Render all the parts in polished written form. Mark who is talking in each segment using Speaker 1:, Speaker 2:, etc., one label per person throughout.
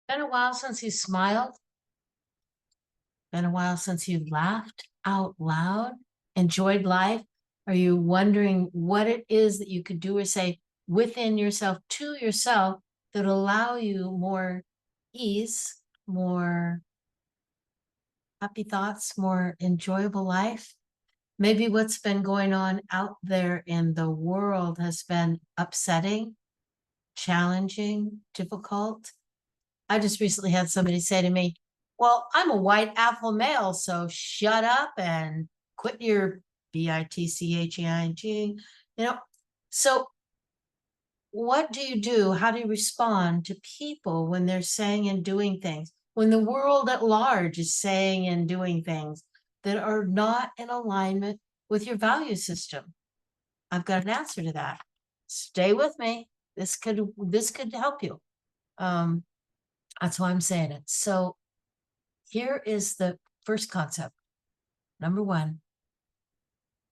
Speaker 1: Been a while since you smiled? Been a while since you laughed out loud, enjoyed life? Are you wondering what it is that you could do or say within yourself to yourself that will allow you more ease, more happy thoughts, more enjoyable life? Maybe what's been going on out there in the world has been upsetting, challenging, difficult. I just recently had somebody say to me, well, I'm a white alpha male, so shut up and quit your bitching. You know, so what do you do? How do you respond to people when they're saying and doing things? When the world at large is saying and doing things that are not in alignment with your value system? I've got an answer to that. Stay with me. This could help you. Um, that's why I'm saying it. So here is the first concept. Number one,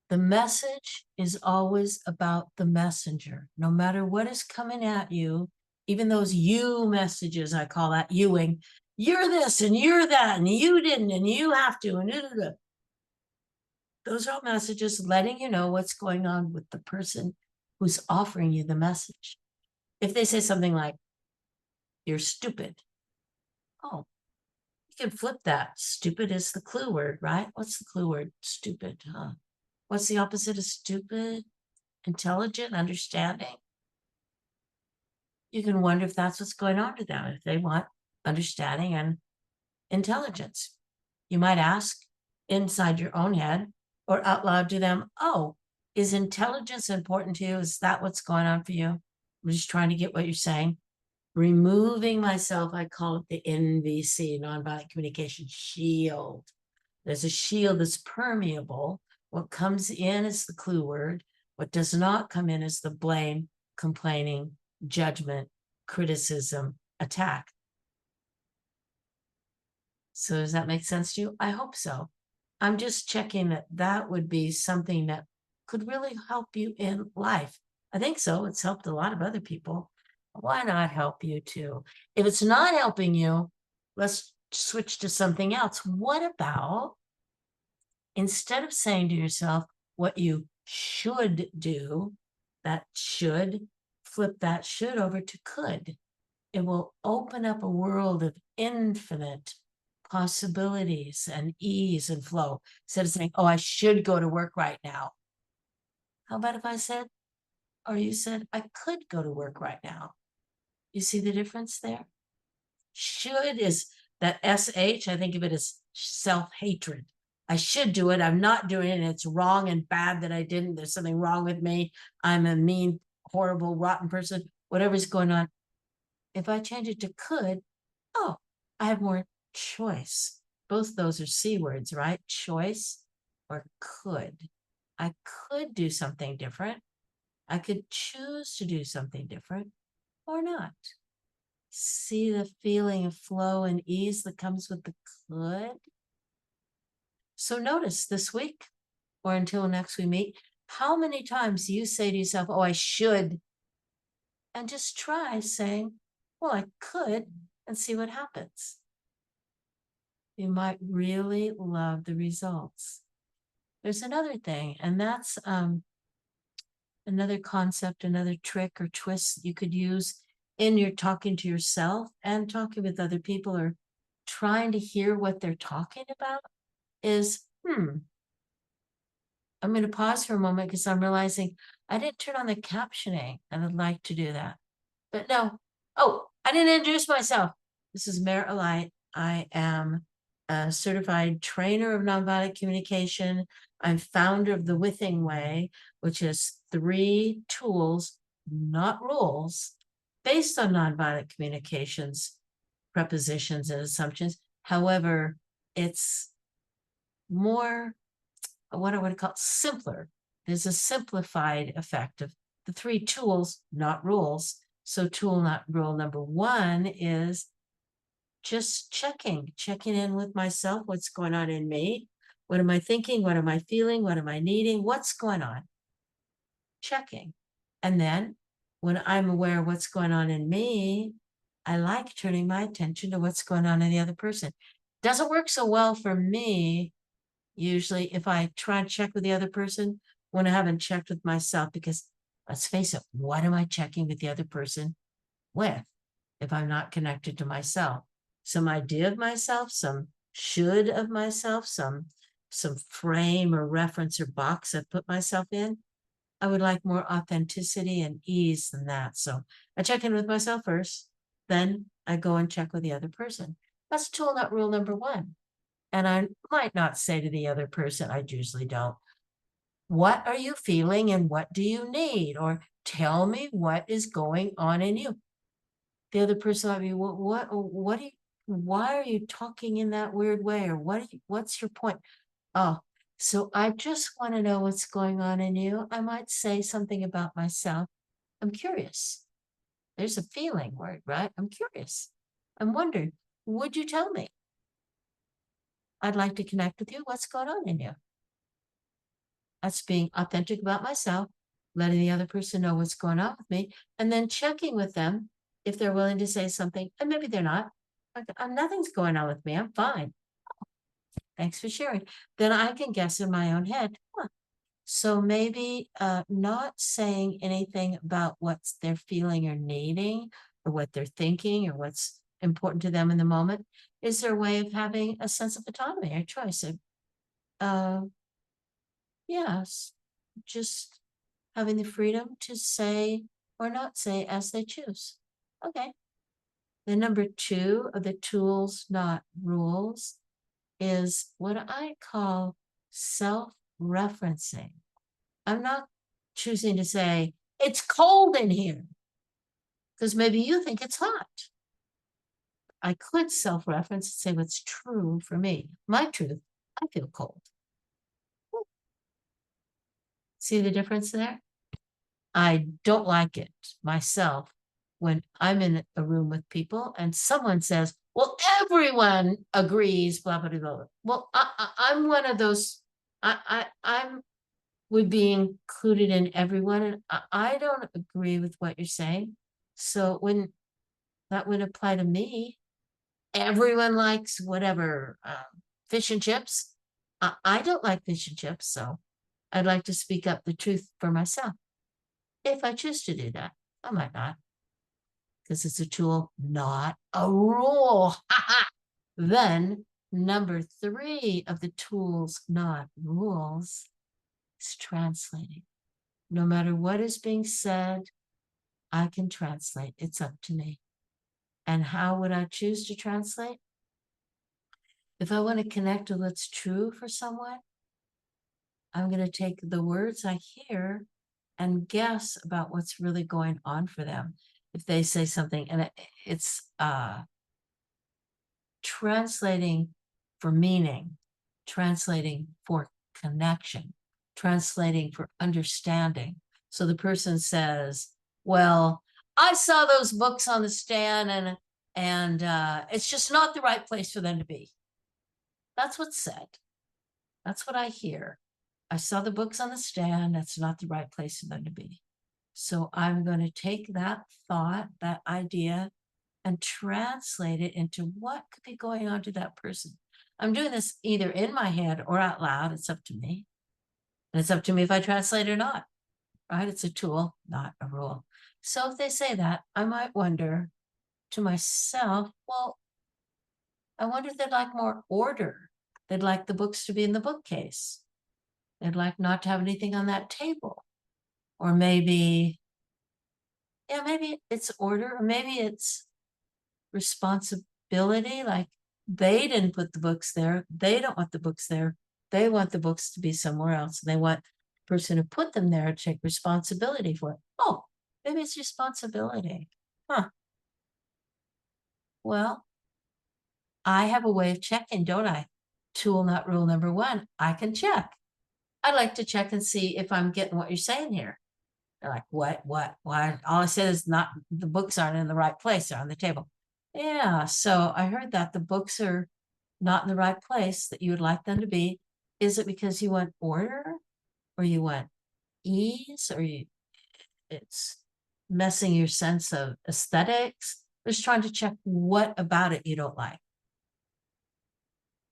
Speaker 1: the message is always about the messenger. No matter what is coming at you, even those you messages, I call that youing, you're this and you're that, and you didn't, and you have to, and those are all messages letting you know what's going on with the person who's offering you the message. If they say something like, you're stupid, oh, you can flip that. Stupid is the clue word, right? What's the clue word? Stupid, huh? What's the opposite of stupid? Intelligent, understanding. You can wonder if that's what's going on to them, if they want understanding and intelligence. You might ask inside your own head or out loud to them, oh, is intelligence important to you? Is that what's going on for you? I'm just trying to get what you're saying. Removing myself, I call it the NVC, nonviolent communication shield. There's a shield that's permeable. What comes in is the clue word. What does not come in is the blame, complaining, judgment, criticism, attack. So does that make sense to you? I hope so. I'm just checking that that would be something that could really help you in life. I think so. It's helped a lot of other people. Why not help you too? If it's not helping you, let's switch to something else. What about instead of saying to yourself what you should do, that should, flip that should over to could. It will open up a world of infinite possibilities and ease and flow. Instead of saying, oh, I should go to work right now. How about if I said, or you said, I could go to work right now? You see the difference there? Should is that SH, I think of it as self-hatred. I should do it. I'm not doing it. And it's wrong and bad that I didn't. There's something wrong with me. I'm a mean, horrible, rotten person, whatever's going on. If I change it to could, oh, I have more choice. Both those are C words, right? Choice or could. I could do something different. I could choose to do something different or not. See the feeling of flow and ease that comes with the could? So notice this week or until next we meet, how many times you say to yourself, oh, I should, and just try saying, well, I could, and see what happens. You might really love the results. There's another thing, and that's another concept, another trick or twist you could use in your talking to yourself and talking with other people or trying to hear what they're talking about is, I'm going to pause for a moment because I'm realizing I didn't turn on the captioning and I'd like to do that. But no. Oh, I didn't introduce myself. This is Mara Light. I am a certified trainer of nonviolent communication. I'm founder of the Withing Way, which is 3 tools, not rules, based on nonviolent communications, prepositions, and assumptions. However, it's more what I would call simpler. There's a simplified effect of the 3 tools, not rules. So tool, not rule number 1 is just checking in with myself. What's going on in me? What am I thinking? What am I feeling? What am I needing? What's going on? Checking. And then when I'm aware of what's going on in me, I like turning my attention to what's going on in the other person. Doesn't work so well for me, usually, if I try and check with the other person when I haven't checked with myself, because let's face it, what am I checking with the other person with if I'm not connected to myself? Some idea of myself, some should of myself, some frame or reference or box I've put myself in. I would like more authenticity and ease than that. So I check in with myself first, then I go and check with the other person. That's tool, not rule number one. And I might not say to the other person, I usually don't, what are you feeling and what do you need? Or tell me what is going on in you. The other person might be, what do you, why are you talking in that weird way? Or what's your point? Oh, so I just want to know what's going on in you. I might say something about myself. I'm curious. There's a feeling word, right? I'm curious. I'm wondering, would you tell me? I'd like to connect with you. What's going on in you? That's being authentic about myself, letting the other person know what's going on with me, and then checking with them if they're willing to say something. And maybe they're not. Like, nothing's going on with me. I'm fine. Thanks for sharing. Then I can guess in my own head. Huh. So maybe not saying anything about what they're feeling or needing or what they're thinking or what's important to them in the moment is their way of having a sense of autonomy or choice. Yes, just having the freedom to say or not say as they choose. Okay. The number two of the tools, not rules, is what I call self-referencing. I'm not choosing to say, it's cold in here, because maybe you think it's hot. I could self-reference and say what's true for me. My truth, I feel cold. See the difference there? I don't like it myself when I'm in a room with people and someone says, well, everyone agrees, blah, blah, blah, blah. Well, I'm one of those, I'm would be included in everyone. And I don't agree with what you're saying. So when that would apply to me, everyone likes whatever, fish and chips. I don't like fish and chips. So I'd like to speak up the truth for myself. If I choose to do that, I might not, because it's a tool, not a rule. Then number three of the tools, not rules, is translating. No matter what is being said, I can translate. It's up to me. And how would I choose to translate? If I want to connect with what's true for someone, I'm going to take the words I hear and guess about what's really going on for them. If they say something, and it's translating for meaning, translating for connection, translating for understanding. So the person says, well, I saw those books on the stand and it's just not the right place for them to be. That's what's said. That's what I hear. I saw the books on the stand. That's not the right place for them to be. So I'm going to take that thought, that idea, and translate it into what could be going on to that person. I'm doing this either in my head or out loud. It's up to me. And it's up to me if I translate or not, right? It's a tool, not a rule. So if they say that, I might wonder to myself, well, I wonder if they'd like more order. They'd like the books to be in the bookcase. They'd like not to have anything on that table. Or maybe, yeah, maybe it's order, or maybe it's responsibility. Like they didn't put the books there. They don't want the books there. They want the books to be somewhere else. They want the person who put them there to take responsibility for it. Oh, maybe it's responsibility. Huh. Well, I have a way of checking, don't I? Tool, not rule number one. I can check. I like to check and see if I'm getting what you're saying here. They're like, what, why? All I said is not, the books aren't in the right place. They're on the table. Yeah, so I heard that the books are not in the right place that you would like them to be. Is it because you want order or you want ease or it's messing your sense of aesthetics? Just trying to check what about it you don't like.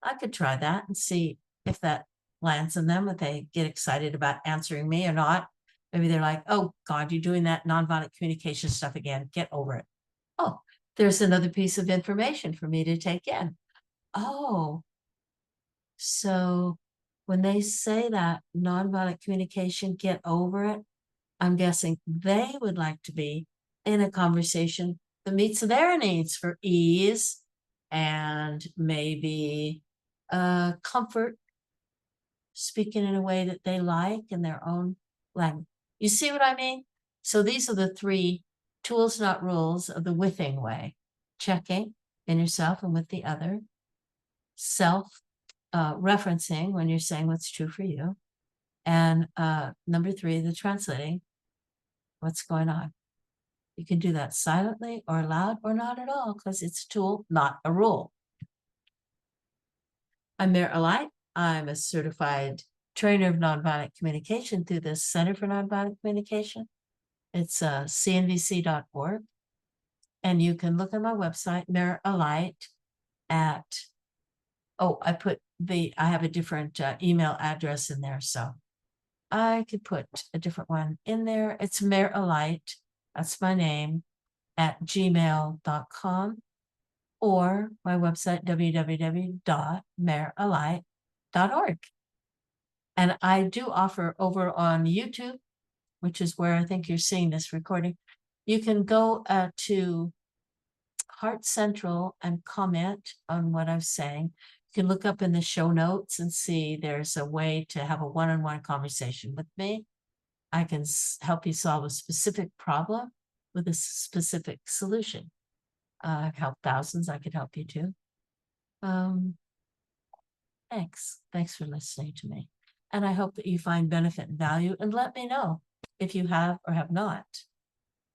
Speaker 1: I could try that and see if that lands in them, if they get excited about answering me or not. Maybe they're like, oh God, you're doing that nonviolent communication stuff again. Get over it. Oh, there's another piece of information for me to take in. Oh, so when they say that nonviolent communication, get over it, I'm guessing they would like to be in a conversation that meets their needs for ease and maybe comfort, speaking in a way that they like in their own language. You see what I mean? So these are the three tools, not rules, of the withing way: checking in yourself and with the other, self referencing when you're saying what's true for you, and number three, the translating what's going on. You can do that silently or loud or not at all, because it's a tool, not a rule. I'm Mary Alight. I'm a certified trainer of nonviolent communication through the Center for Nonviolent Communication. It's cnvc.org. And you can look at my website, Mary Alight, at, I have a different email address in there. So I could put a different one in there. It's Mary Alight, that's my name, at gmail.com, or my website, www.marealight.org. And I do offer over on YouTube, which is where I think you're seeing this recording. You can go to Heart Central and comment on what I'm saying. You can look up in the show notes and see there's a way to have a one-on-one conversation with me. I can help you solve a specific problem with a specific solution. I've helped thousands. I could help you too. Thanks. Thanks for listening to me. And I hope that you find benefit and value, and let me know if you have or have not,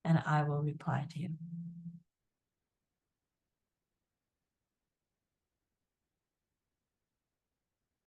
Speaker 1: and I will reply to you.